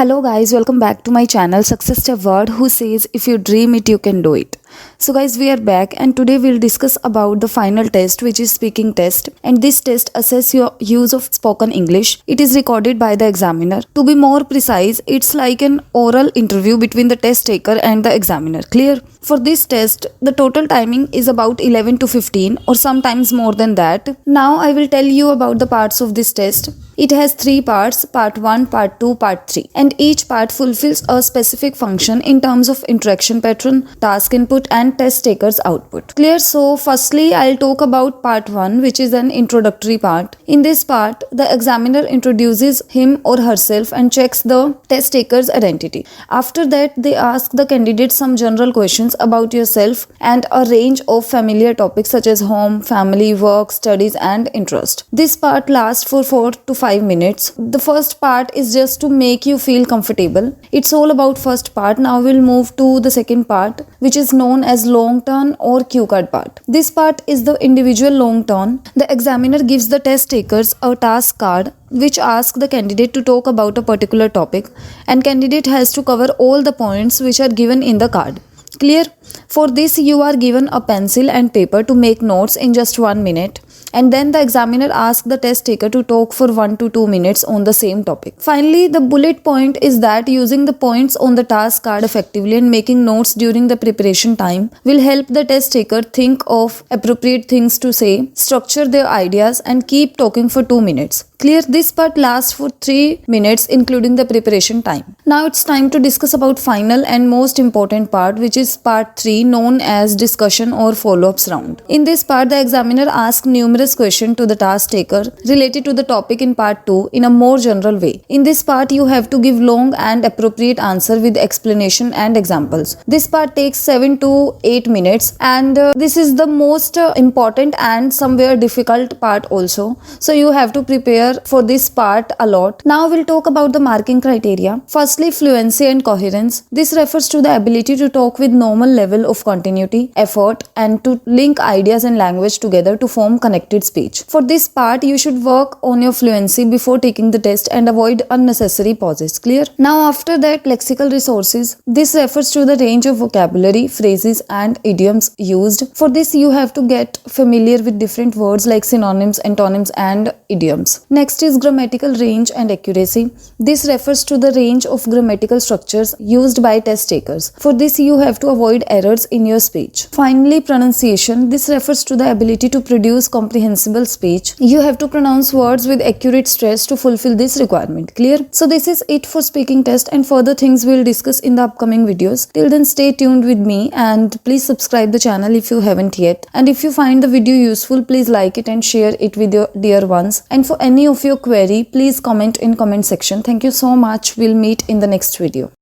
Hello guys, welcome back to my channel Success Step Word, who says if you dream it you can do it. So guys, we are back and today we'll discuss about the final test, which is speaking test, and this test assess your use of spoken English. It is recorded by the examiner. To be more precise, it's like an oral interview between the test taker and the examiner. Clear? For this test, the total timing is about 11 to 15 or sometimes more than that. Now I will tell you about the parts of this test. It has 3 parts, part 1, part 2, part 3, and each part fulfills a specific function in terms of interaction pattern, task input and test taker's output. Clear? So firstly I'll talk about part 1, which is an introductory part. In this part, the examiner introduces him or herself and checks the test taker's identity. After that, they ask the candidate some general questions about yourself and a range of familiar topics such as home, family, work, studies and interest. This part lasts for 4 to 5 minutes. The first part is just to make you feel comfortable. It's all about first part. Now we'll move to the second part, which is known as long turn or cue card part. This part is the individual long turn. The examiner gives the test takers a task card which asks the candidate to talk about a particular topic, and candidate has to cover all the points which are given in the card. Clear? For this, you are given a pencil and paper to make notes in just 1 minute, and then the examiner asks the test taker to talk for 1 to 2 minutes on the same topic. Finally, the bullet point is that using the points on the task card effectively and making notes during the preparation time will help the test taker think of appropriate things to say, structure their ideas and keep talking for 2 minutes. Clear? This part lasts for 3 minutes including the preparation time. Now it's time to discuss about final and most important part, which is part 3, known as discussion or follow-ups round. In this part, the examiner asks numerous questions to the task taker related to the topic in part 2 in a more general way. In this part, you have to give long and appropriate answer with explanation and examples. This part takes 7 to 8 minutes, and this is the most important and somewhere difficult part also. So you have to prepare for this part a lot. Now we'll talk about the marking criteria. Firstly, fluency and coherence. This refers to the ability to talk with normal level of continuity, effort, and to link ideas and language together to form connected speech. For this part, you should work on your fluency before taking the test and avoid unnecessary pauses. Clear? Now after that, lexical resources. This refers to the range of vocabulary, phrases, and idioms used. For this, you have to get familiar with different words like synonyms, antonyms, and idioms. Next is grammatical range and accuracy. This refers to the range of grammatical structures used by test takers. For this, you have to avoid errors in your speech. Finally, pronunciation. This refers to the ability to produce comprehensible speech. You have to pronounce words with accurate stress to fulfill this requirement. Clear? So this is it for speaking test, and further things we'll discuss in the upcoming videos. Till then, stay tuned with me and please subscribe the channel if you haven't yet. And if you find the video useful, please like it and share it with your dear ones. And for any of your query, please comment in comment section. Thank you so much. We'll meet in the next video.